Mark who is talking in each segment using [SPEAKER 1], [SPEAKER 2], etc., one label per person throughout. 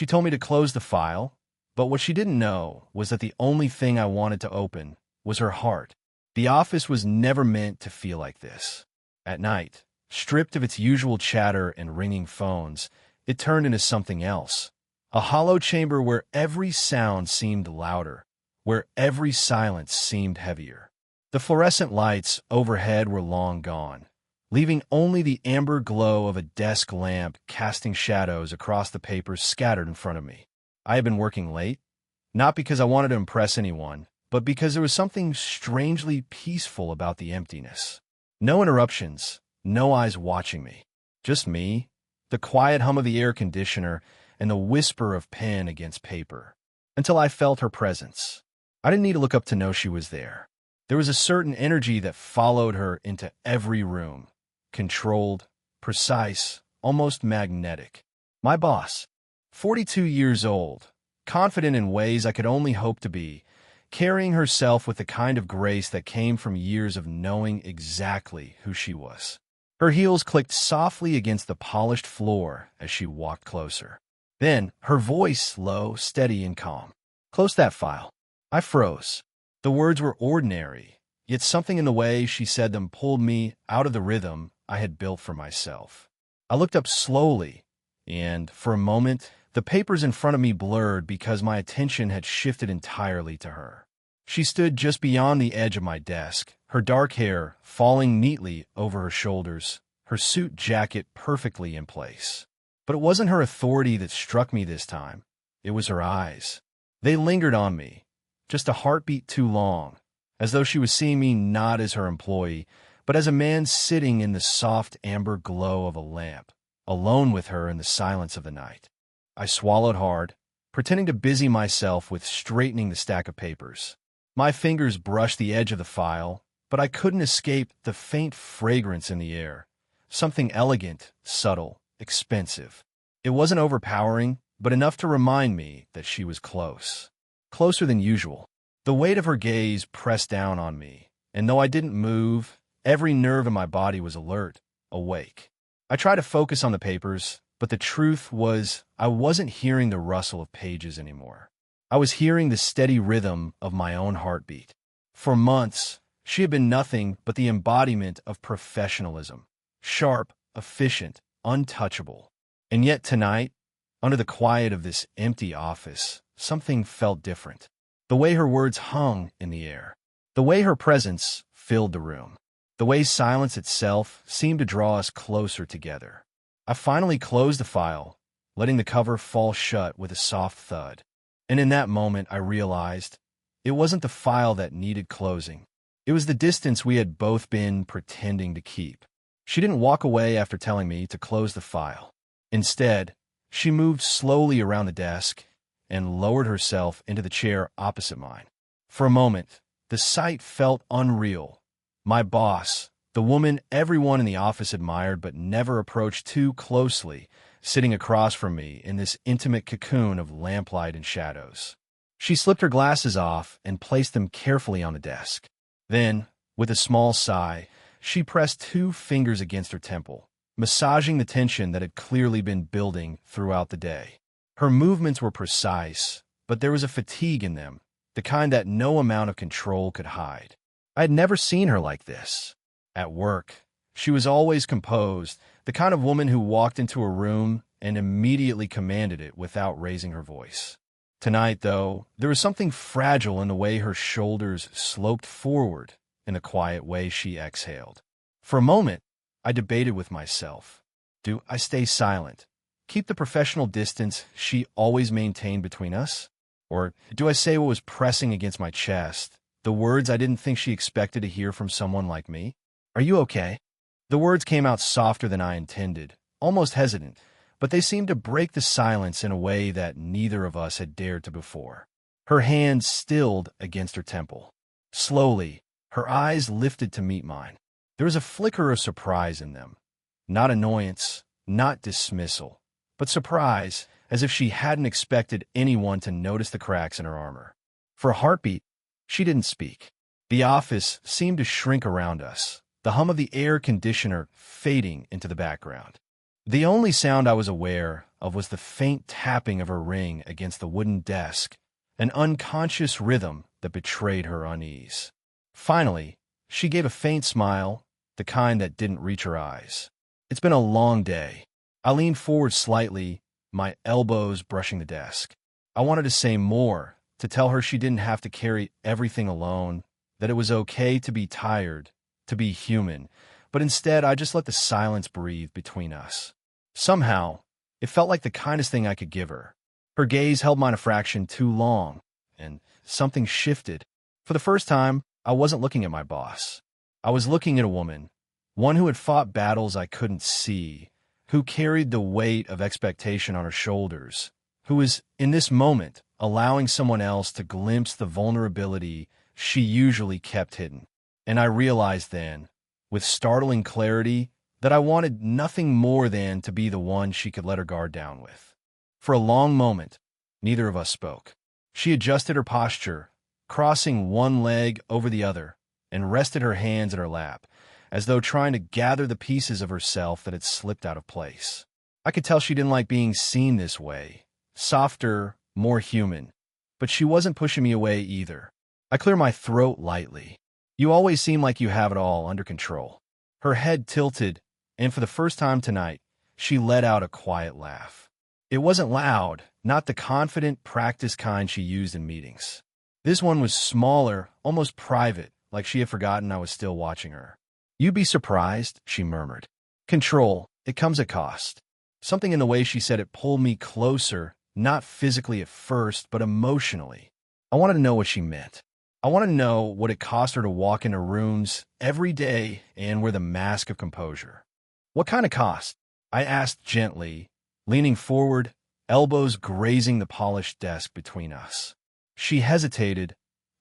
[SPEAKER 1] She told me to close the file, but what she didn't know was that the only thing I wanted to open was her heart. The office was never meant to feel like this. At night, stripped of its usual chatter and ringing phones, it turned into something else. A hollow chamber where every sound seemed louder, where every silence seemed heavier. The fluorescent lights overhead were long gone, leaving only the amber glow of a desk lamp casting shadows across the papers scattered in front of me. I had been working late, not because I wanted to impress anyone, but because there was something strangely peaceful about the emptiness. No interruptions, no eyes watching me. Just me, the quiet hum of the air conditioner, and the whisper of pen against paper. Until I felt her presence. I didn't need to look up to know she was there. There was a certain energy that followed her into every room. Controlled, precise, almost magnetic. My boss, 42 years old, confident in ways I could only hope to be, carrying herself with the kind of grace that came from years of knowing exactly who she was. Her heels clicked softly against the polished floor as she walked closer. Then, her voice low, steady, and calm. "Close that file." I froze. The words were ordinary, yet something in the way she said them pulled me out of the rhythm I had built for myself. I looked up slowly, and, for a moment, the papers in front of me blurred because my attention had shifted entirely to her. She stood just beyond the edge of my desk, her dark hair falling neatly over her shoulders, her suit jacket perfectly in place. But it wasn't her authority that struck me this time. It was her eyes. They lingered on me, just a heartbeat too long, as though she was seeing me not as her employee, but as a man sitting in the soft amber glow of a lamp, alone with her in the silence of the night. I swallowed hard, pretending to busy myself with straightening the stack of papers. My fingers brushed the edge of the file, but I couldn't escape the faint fragrance in the air, something elegant, subtle, expensive. It wasn't overpowering, but enough to remind me that she was close. Closer than usual. The weight of her gaze pressed down on me, and though I didn't move, every nerve in my body was alert, awake. I tried to focus on the papers, but the truth was I wasn't hearing the rustle of pages anymore. I was hearing the steady rhythm of my own heartbeat. For months, she had been nothing but the embodiment of professionalism. Sharp, efficient, untouchable. And yet tonight, under the quiet of this empty office, something felt different. The way her words hung in the air. The way her presence filled the room. The way silence itself seemed to draw us closer together. I finally closed the file, letting the cover fall shut with a soft thud. And in that moment, I realized it wasn't the file that needed closing. It was the distance we had both been pretending to keep. She didn't walk away after telling me to close the file. Instead, she moved slowly around the desk and lowered herself into the chair opposite mine. For a moment, the sight felt unreal. My boss, the woman everyone in the office admired but never approached too closely, sitting across from me in this intimate cocoon of lamplight and shadows. She slipped her glasses off and placed them carefully on the desk. Then, with a small sigh, she pressed 2 fingers against her temple, massaging the tension that had clearly been building throughout the day. Her movements were precise, but there was a fatigue in them, the kind that no amount of control could hide. I had never seen her like this. At work, she was always composed, the kind of woman who walked into a room and immediately commanded it without raising her voice. Tonight, though, there was something fragile in the way her shoulders sloped forward in the quiet way she exhaled. For a moment, I debated with myself. Do I stay silent, keep the professional distance she always maintained between us? Or do I say what was pressing against my chest, the words I didn't think she expected to hear from someone like me? "Are you okay?" The words came out softer than I intended, almost hesitant, but they seemed to break the silence in a way that neither of us had dared to before. Her hand stilled against her temple. Slowly, her eyes lifted to meet mine. There was a flicker of surprise in them. Not annoyance, not dismissal, but surprise, as if she hadn't expected anyone to notice the cracks in her armor. For a heartbeat, she didn't speak. The office seemed to shrink around us, the hum of the air conditioner fading into the background. The only sound I was aware of was the faint tapping of her ring against the wooden desk, an unconscious rhythm that betrayed her unease. Finally, she gave a faint smile, the kind that didn't reach her eyes. It's been a long day. I leaned forward slightly, my elbows brushing the desk. I wanted to say more, to tell her she didn't have to carry everything alone, that it was okay to be tired, to be human, but instead I just let the silence breathe between us. Somehow, it felt like the kindest thing I could give her. Her gaze held mine a fraction too long, and something shifted. For the first time, I wasn't looking at my boss. I was looking at a woman, one who had fought battles I couldn't see, who carried the weight of expectation on her shoulders, who was, in this moment, allowing someone else to glimpse the vulnerability she usually kept hidden. And I realized then, with startling clarity, that I wanted nothing more than to be the one she could let her guard down with. For a long moment, neither of us spoke. She adjusted her posture, crossing one leg over the other, and rested her hands in her lap, as though trying to gather the pieces of herself that had slipped out of place. I could tell she didn't like being seen this way, softer, more human, but she wasn't pushing me away either. I cleared my throat lightly. You always seem like you have it all under control. Her head tilted, and for the first time tonight, she let out a quiet laugh. It wasn't loud, not the confident, practiced kind she used in meetings. This one was smaller, almost private, like she had forgotten I was still watching her. "You'd be surprised," she murmured. "Control, it comes at cost." Something in the way she said it pulled me closer, not physically at first, but emotionally. I wanted to know what she meant. I wanted to know what it cost her to walk into rooms every day and wear the mask of composure. "What kind of cost?" I asked gently, leaning forward, elbows grazing the polished desk between us. She hesitated,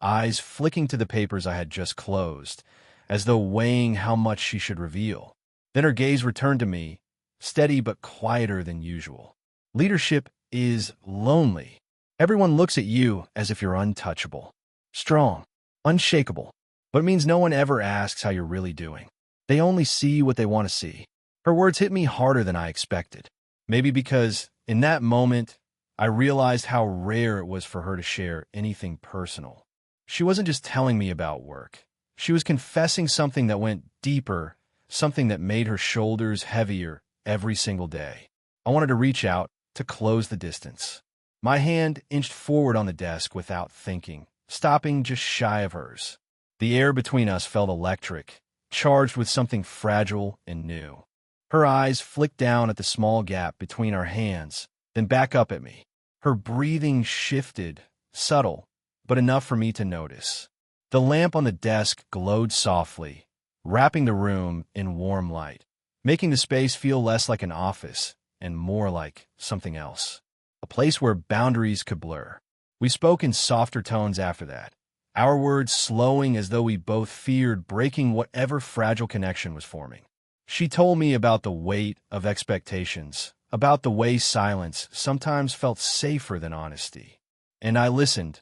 [SPEAKER 1] eyes flicking to the papers I had just closed, as though weighing how much she should reveal. Then her gaze returned to me, steady but quieter than usual. "Leadership is lonely. Everyone looks at you as if you're untouchable, strong, unshakable, but it means no one ever asks how you're really doing. They only see what they want to see." Her words hit me harder than I expected. Maybe because, in that moment, I realized how rare it was for her to share anything personal. She wasn't just telling me about work. She was confessing something that went deeper, something that made her shoulders heavier every single day. I wanted to reach out, to close the distance. My hand inched forward on the desk without thinking, stopping just shy of hers. The air between us felt electric, charged with something fragile and new. Her eyes flicked down at the small gap between our hands, then back up at me. Her breathing shifted, subtle, but enough for me to notice. The lamp on the desk glowed softly, wrapping the room in warm light, making the space feel less like an office and more like something else, a place where boundaries could blur. We spoke in softer tones after that, our words slowing as though we both feared breaking whatever fragile connection was forming. She told me about the weight of expectations, about the way silence sometimes felt safer than honesty. And I listened,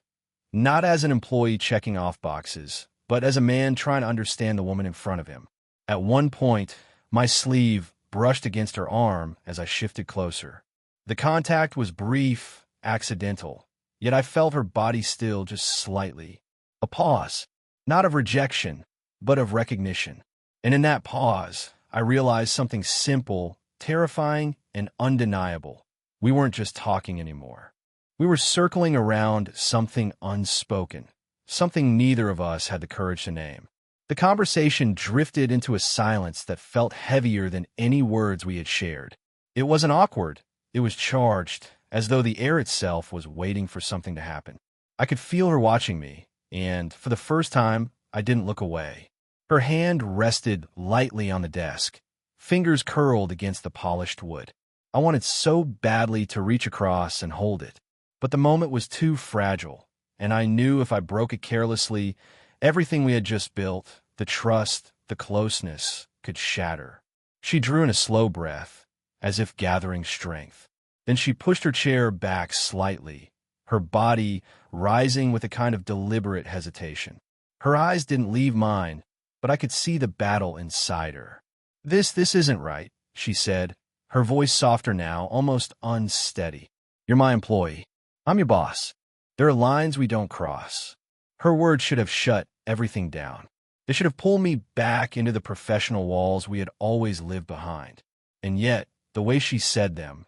[SPEAKER 1] not as an employee checking off boxes, but as a man trying to understand the woman in front of him. At one point, my sleeve brushed against her arm as I shifted closer. The contact was brief, accidental, yet I felt her body still just slightly. A pause, not of rejection, but of recognition. And in that pause, I realized something simple, terrifying, and undeniable. We weren't just talking anymore. We were circling around something unspoken, something neither of us had the courage to name. The conversation drifted into a silence that felt heavier than any words we had shared. It wasn't awkward. It was charged, as though the air itself was waiting for something to happen. I could feel her watching me, and for the first time, I didn't look away. Her hand rested lightly on the desk, fingers curled against the polished wood. I wanted so badly to reach across and hold it, but the moment was too fragile, and I knew if I broke it carelessly, everything we had just built, the trust, the closeness, could shatter. She drew in a slow breath, as if gathering strength. Then she pushed her chair back slightly, her body rising with a kind of deliberate hesitation. Her eyes didn't leave mine, but I could see the battle inside her. This isn't right," she said, her voice softer now, almost unsteady. You're my employee. I'm your boss. There are lines we don't cross. Her words should have shut everything down. They should have pulled me back into the professional walls we had always lived behind. And yet, the way she said them,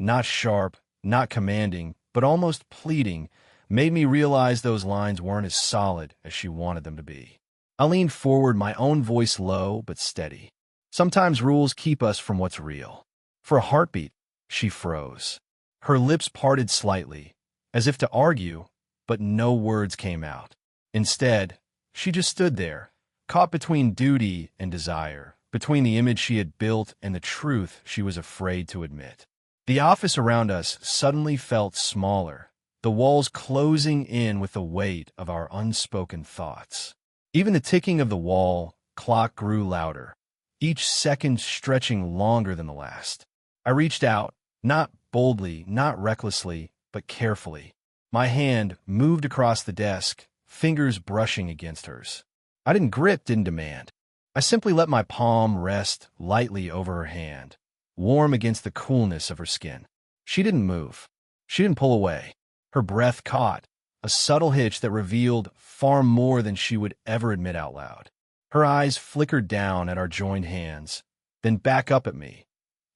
[SPEAKER 1] not sharp, not commanding, but almost pleading, made me realize those lines weren't as solid as she wanted them to be. I leaned forward, my own voice low but steady. Sometimes rules keep us from what's real. For a heartbeat, she froze. Her lips parted slightly, as if to argue, but no words came out. Instead, she just stood there, caught between duty and desire, between the image she had built and the truth she was afraid to admit. The office around us suddenly felt smaller, the walls closing in with the weight of our unspoken thoughts. Even the ticking of the wall clock grew louder, each second stretching longer than the last. I reached out, not boldly, not recklessly, but carefully. My hand moved across the desk, fingers brushing against hers. I didn't grip, didn't demand. I simply let my palm rest lightly over her hand, warm against the coolness of her skin. She didn't move. She didn't pull away. Her breath caught, a subtle hitch that revealed far more than she would ever admit out loud. Her eyes flickered down at our joined hands, then back up at me,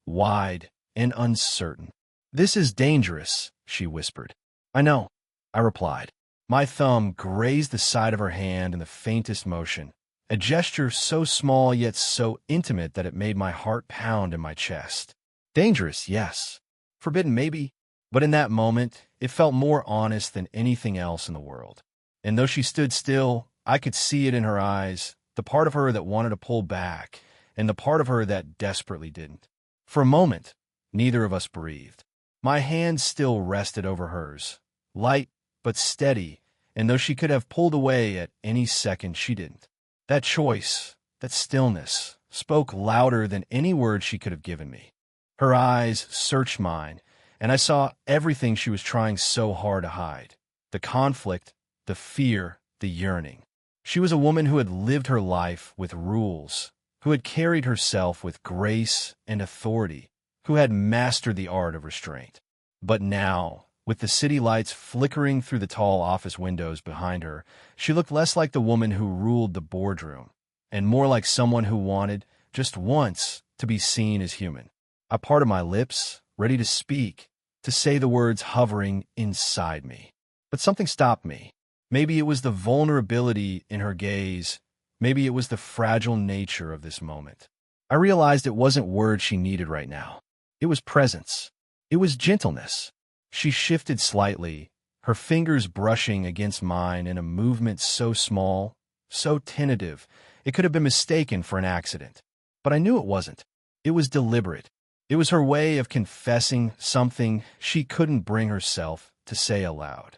[SPEAKER 1] wide and uncertain. This is dangerous, she whispered. I know, I replied. My thumb grazed the side of her hand in the faintest motion, a gesture so small yet so intimate that it made my heart pound in my chest. Dangerous, yes. Forbidden, maybe. But in that moment, it felt more honest than anything else in the world. And though she stood still, I could see it in her eyes, the part of her that wanted to pull back, and the part of her that desperately didn't. For a moment, neither of us breathed. My hand still rested over hers, light but steady, and though she could have pulled away at any second, she didn't. That choice, that stillness, spoke louder than any word she could have given me. Her eyes searched mine, and I saw everything she was trying so hard to hide. The conflict, the fear, the yearning. She was a woman who had lived her life with rules, who had carried herself with grace and authority, who had mastered the art of restraint. But now, with the city lights flickering through the tall office windows behind her, she looked less like the woman who ruled the boardroom, and more like someone who wanted, just once, to be seen as human. I parted my lips, ready to speak, to say the words hovering inside me. But something stopped me. Maybe it was the vulnerability in her gaze. Maybe it was the fragile nature of this moment. I realized it wasn't words she needed right now. It was presence. It was gentleness. She shifted slightly, her fingers brushing against mine in a movement so small, so tentative, it could have been mistaken for an accident. But I knew it wasn't. It was deliberate. It was her way of confessing something she couldn't bring herself to say aloud.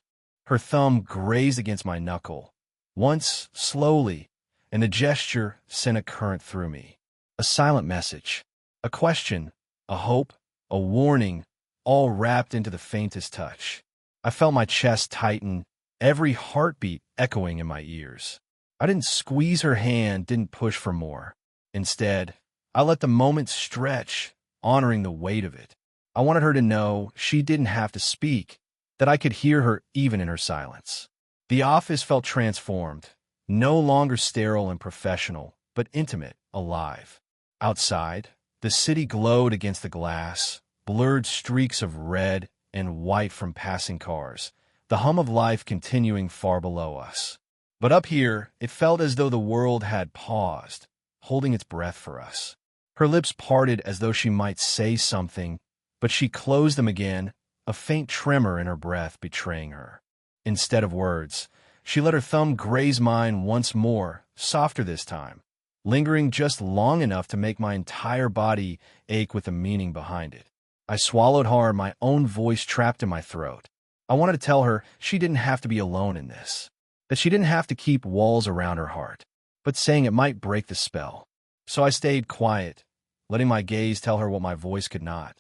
[SPEAKER 1] Her thumb grazed against my knuckle, once slowly, and the gesture sent a current through me. A silent message, a question, a hope, a warning, all wrapped into the faintest touch. I felt my chest tighten, every heartbeat echoing in my ears. I didn't squeeze her hand, didn't push for more. Instead, I let the moment stretch, honoring the weight of it. I wanted her to know she didn't have to speak, that I could hear her even in her silence. The office felt transformed, no longer sterile and professional, but intimate, alive. Outside, the city glowed against the glass, blurred streaks of red and white from passing cars, the hum of life continuing far below us. But up here, it felt as though the world had paused, holding its breath for us. Her lips parted as though she might say something, but she closed them again, a faint tremor in her breath betraying her. Instead of words, she let her thumb graze mine once more, softer this time, lingering just long enough to make my entire body ache with the meaning behind it. I swallowed hard, my own voice trapped in my throat. I wanted to tell her she didn't have to be alone in this, that she didn't have to keep walls around her heart, but saying it might break the spell. So I stayed quiet, letting my gaze tell her what my voice could not,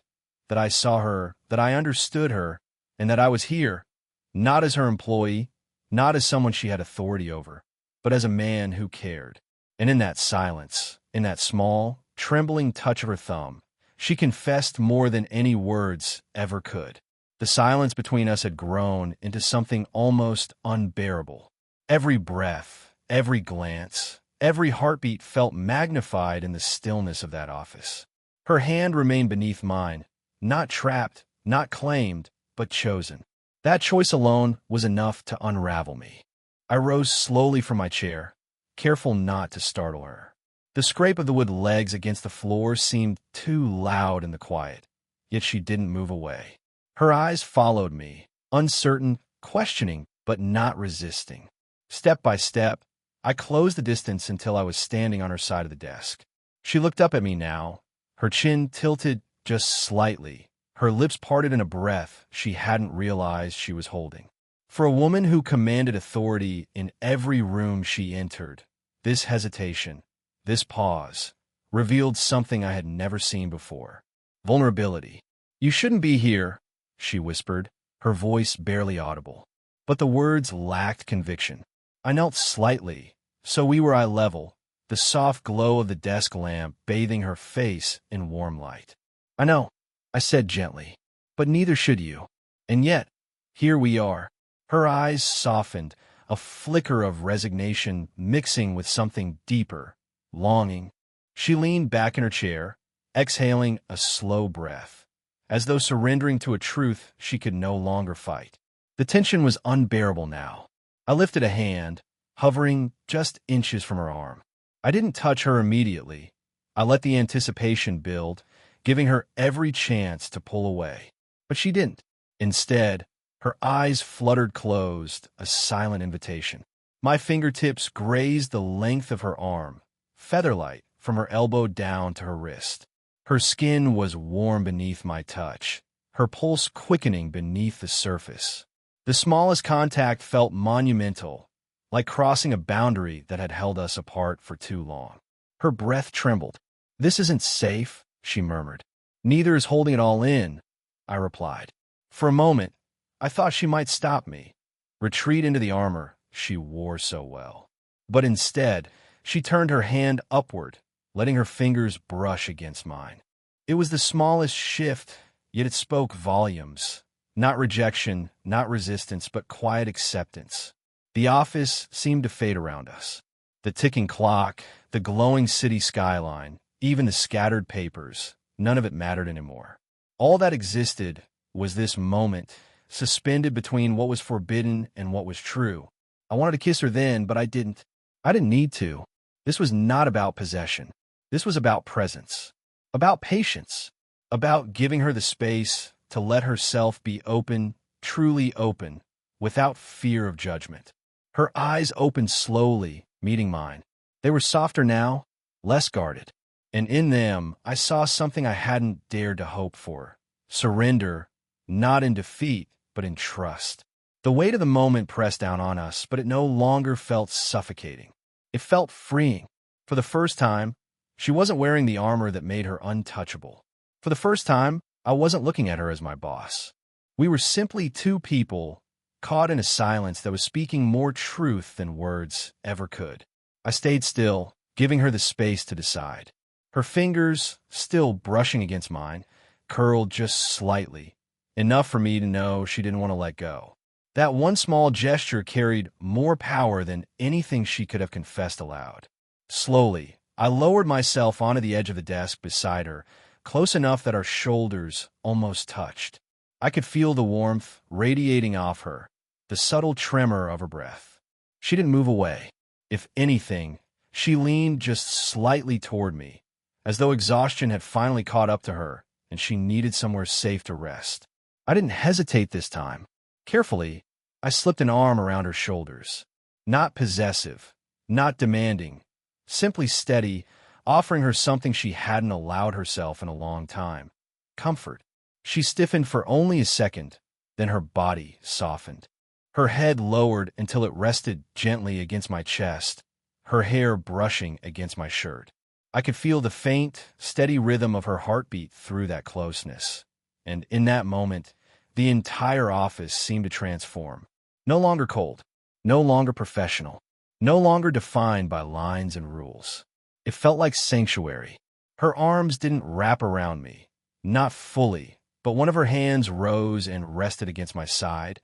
[SPEAKER 1] that I saw her, that I understood her, and that I was here, not as her employee, not as someone she had authority over, but as a man who cared. And in that silence, in that small, trembling touch of her thumb, She confessed more than any words ever could. The silence between us had grown into something almost unbearable. Every breath, every glance, every heartbeat felt magnified in the stillness of that office. Her hand remained beneath mine, not trapped, not claimed, but chosen. That choice alone was enough to unravel me. I rose slowly from my chair, careful not to startle her. The scrape of the wood legs against the floor seemed too loud in the quiet, yet she didn't move away. Her eyes followed me, uncertain, questioning, but not resisting. Step by step, I closed the distance until I was standing on her side of the desk. She looked up at me now, her chin tilted just slightly, her lips parted in a breath she hadn't realized she was holding. For a woman who commanded authority in every room she entered, this hesitation, this pause, revealed something I had never seen before. Vulnerability. "You shouldn't be here," she whispered, her voice barely audible. But the words lacked conviction. I knelt slightly, so we were eye level, the soft glow of the desk lamp bathing her face in warm light. "I know," I said gently, "but neither should you. And yet, here we are." Her eyes softened, a flicker of resignation mixing with something deeper, longing. She leaned back in her chair, exhaling a slow breath, as though surrendering to a truth she could no longer fight. The tension was unbearable now. I lifted a hand, hovering just inches from her arm. I didn't touch her immediately. I let the anticipation build, giving her every chance to pull away. But she didn't. Instead, her eyes fluttered closed, a silent invitation. My fingertips grazed the length of her arm, featherlight from her elbow down to her wrist. Her skin was warm beneath my touch, her pulse quickening beneath the surface. The smallest contact felt monumental, like crossing a boundary that had held us apart for too long. Her breath trembled. "This isn't safe," she murmured. "Neither is holding it all in," I replied. For a moment, I thought she might stop me, retreat into the armor she wore so well. But instead, she turned her hand upward, letting her fingers brush against mine. It was the smallest shift, yet it spoke volumes. Not rejection, not resistance, but quiet acceptance. The office seemed to fade around us. The ticking clock, the glowing city skyline, even the scattered papers, none of it mattered anymore. All that existed was this moment, suspended between what was forbidden and what was true. I wanted to kiss her then, but I didn't. I didn't need to. This was not about possession. This was about presence, about patience, about giving her the space to let herself be open, truly open, without fear of judgment. Her eyes opened slowly, meeting mine. They were softer now, less guarded. And in them, I saw something I hadn't dared to hope for. Surrender, not in defeat, but in trust. The weight of the moment pressed down on us, but it no longer felt suffocating. It felt freeing. For the first time, she wasn't wearing the armor that made her untouchable. For the first time, I wasn't looking at her as my boss. We were simply two people, caught in a silence that was speaking more truth than words ever could. I stayed still, giving her the space to decide. Her fingers, still brushing against mine, curled just slightly, enough for me to know she didn't want to let go. That one small gesture carried more power than anything she could have confessed aloud. Slowly, I lowered myself onto the edge of the desk beside her, close enough that our shoulders almost touched. I could feel the warmth radiating off her, the subtle tremor of her breath. She didn't move away. If anything, she leaned just slightly toward me, as though exhaustion had finally caught up to her and she needed somewhere safe to rest. I didn't hesitate this time. Carefully, I slipped an arm around her shoulders. Not possessive, not demanding, simply steady, offering her something she hadn't allowed herself in a long time. Comfort. She stiffened for only a second, then her body softened. Her head lowered until it rested gently against my chest, her hair brushing against my shirt. I could feel the faint, steady rhythm of her heartbeat through that closeness. And in that moment, the entire office seemed to transform. No longer cold, no longer professional, no longer defined by lines and rules. It felt like sanctuary. Her arms didn't wrap around me, Not fully, but one of her hands rose and rested against my side,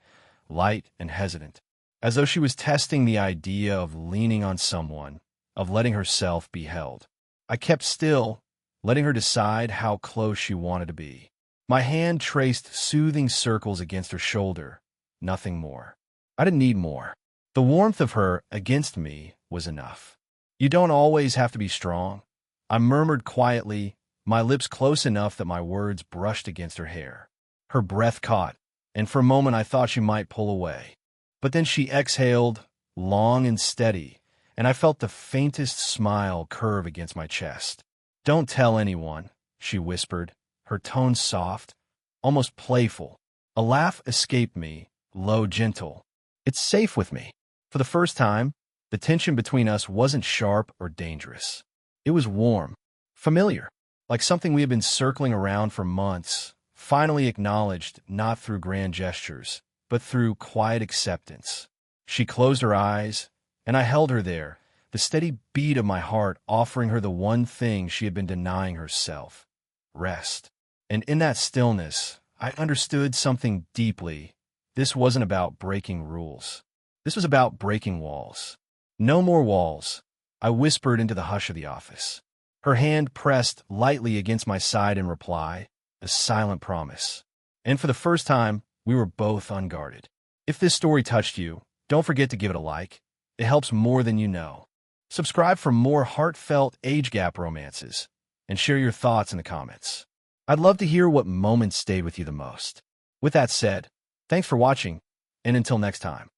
[SPEAKER 1] light and hesitant, as though she was testing the idea of leaning on someone, of letting herself be held. I kept still, letting her decide how close she wanted to be. My hand traced soothing circles against her shoulder, nothing more. I didn't need more. The warmth of her against me was enough. You don't always have to be strong. I murmured quietly, my lips close enough that my words brushed against her hair. Her breath caught, and for a moment I thought she might pull away. But then she exhaled, long and steady, and I felt the faintest smile curve against my chest. "Don't tell anyone," she whispered, her tone soft, almost playful. A laugh escaped me, low, gentle. "It's safe with me." For the first time, the tension between us wasn't sharp or dangerous. It was warm, familiar, like something we had been circling around for months, finally acknowledged not through grand gestures, but through quiet acceptance. She closed her eyes, and I held her there, the steady beat of my heart offering her the one thing she had been denying herself: rest. And in that stillness, I understood something deeply. This wasn't about breaking rules. This was about breaking walls. "No more walls," I whispered into the hush of the office. Her hand pressed lightly against my side in reply, a silent promise. And for the first time, we were both unguarded. If this story touched you, don't forget to give it a like. It helps more than you know. Subscribe for more heartfelt age gap romances, and share your thoughts in the comments. I'd love to hear what moments stayed with you the most. With that said, thanks for watching, and until next time.